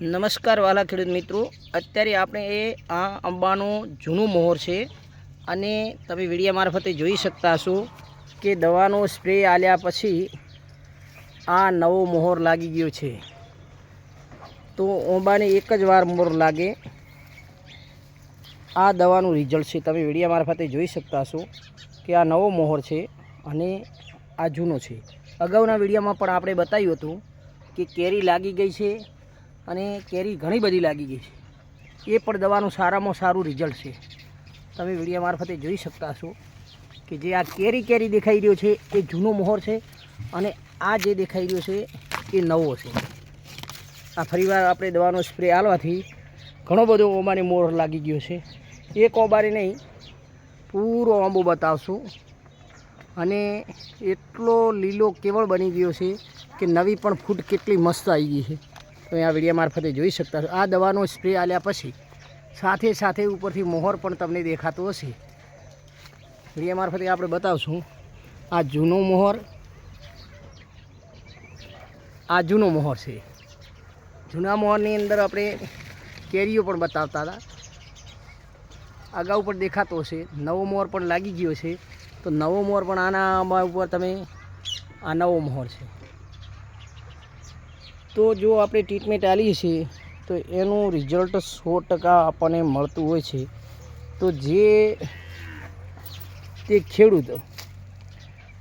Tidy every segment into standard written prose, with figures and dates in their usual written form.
નમસ્કાર વાલા ખેડૂત મિત્રો, અત્યારે આપણે આ આંબાનું જૂનું મોહર છે અને તમે વિડીયો મારફતે જોઈ શકતા હશો કે દવાનો સ્પ્રે આલ્યા પછી આ નવો મોહર લાગી ગયો છે। તો આંબાને એક જ વાર મોહર લાગે આ દવાનું રિઝલ્ટ છે। તમે વિડીયો મારફતે જોઈ શકતા હશો કે આ નવો મોહર છે અને આ જૂનો છે। અગાઉના વિડીયોમાં પણ આપણે બતાવ્યું હતું કે કેરી લાગી ગઈ છે અને કેરી ઘણી બધી લાગી ગઈ છે। એ પણ દવાનું સારામાં સારું રિઝલ્ટ છે। તમે વિડીયો મારફતે જોઈ શકતા છો કે જે આ કેરી દેખાઈ રહ્યો છે એ જૂનો મોહર છે અને આ જે દેખાઈ રહ્યો છે એ નવો છે। આ ફરીવાર આપણે દવાનો સ્પ્રે આલવાથી ઘણો બધો આંબાને મોહર લાગી ગયો છે। એક આંબાને નહીં, પૂરો આંબો બતાવશું અને એટલો લીલો કેવળ બની ગયો છે કે નવી પણ ફૂટ કેટલી મસ્ત આવી ગઈ છે। તો આ વિડીયો મારફતે જોઈ શકતા છો। આ દવાનો સ્પ્રે આલ્યા પછી સાથે સાથે ઉપરથી મોહર પણ તમને દેખાતો હશે। વિડીયો મારફતે આપણે બતાવશું આ જૂનો મોહર, આ જૂનો મોહર છે। જૂના મોહરની અંદર આપણે કેરીઓ પણ બતાવતા હતા, અગાઉ પણ દેખાતો હશે। નવો મોહર પણ લાગી ગયો છે, તો નવો મોહર પણ આના આંબા ઉપર તમે આ નવો મોહર છે। તો જો આપણે ટ્રીટમેન્ટ આલીએ છીએ તો એનું રિઝલ્ટ 100% આપણને મળતું હોય છે। તો જે તે ખેડૂત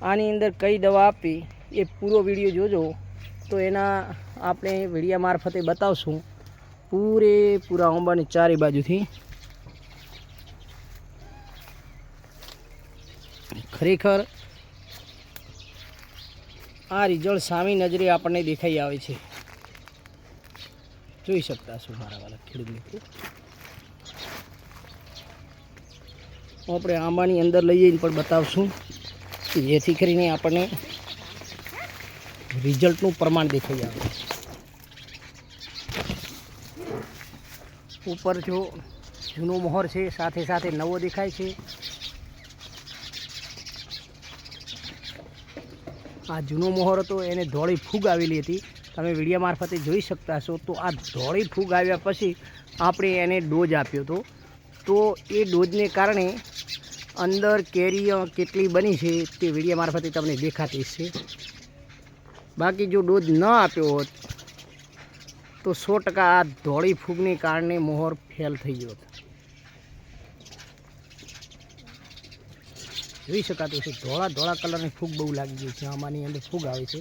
આની અંદર કઈ દવા આપવી એ પૂરો વિડીયો જોજો, તો એના આપણે વિડીયો મારફતે બતાવશું પૂરેપૂરા આંબાની ચારે બાજુથી। ખરેખર આ રિઝલ્ટ સામી નજરે આપણને દેખાઈ આવે છે। જોઈ શકતા છો મારા વાલા ખેડૂત મિત્રો। આપણે આંબાની અંદર લઈ જઈને પણ બતાવશું કે જેથી કરીને આપણને રિઝલ્ટનું પ્રમાણ દેખાઈ આવે। ઉપર જો જૂનો મોહર છે, સાથે સાથે નવો દેખાય છે। આ જૂનો મોહર હતો એને ધોળી ફૂગ આવેલી હતી, તમે વિડીયો મારફતે જોઈ શકતા છો। તો આ ધોળી ફૂગ આવ્યા પછી આપણે એને ડોઝ આપ્યો હતો, તો એ ડોઝને કારણે અંદર કેરી કેટલી બની છે તે વિડીયો મારફતે તમને દેખાતી છે। બાકી જો ડોઝ ન આપ્યો હોત તો 100% આ ધોળી ફૂગને કારણે મોહર ફેલ થઈ ગયો હતો। જોઈ શકાતું છે ધોળા કલરની ફૂગ બહુ લાગી ગઈ છે, આમાંની અંદર ફૂગ આવે છે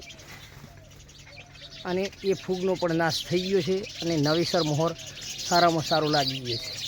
અને એ ફૂગનો પણ નાશ થઈ ગયો છે અને નવેસર મોહર સારામાં સારું લાગી ગયું છે।